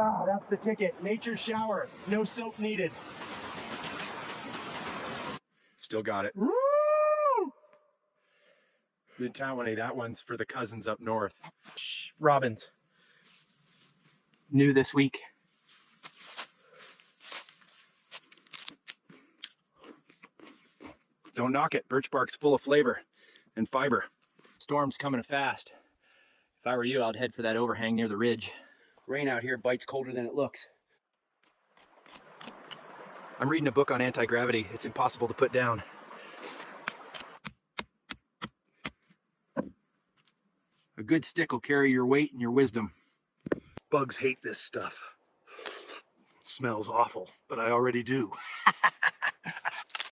Ah, that's the ticket. Nature's shower. No soap needed. Still got it. Woo! Mid-Tawney, that one's for the cousins up north. Shh, robins. New this week. Don't knock it. Birch bark's full of flavor and fiber. Storm's coming fast. If I were you, I'd head for that overhang near the ridge. Rain out here bites colder than it looks. I'm reading a book on anti-gravity. It's impossible to put down. A good stick will carry your weight and your wisdom. Bugs hate this stuff. Smells awful, but I already do.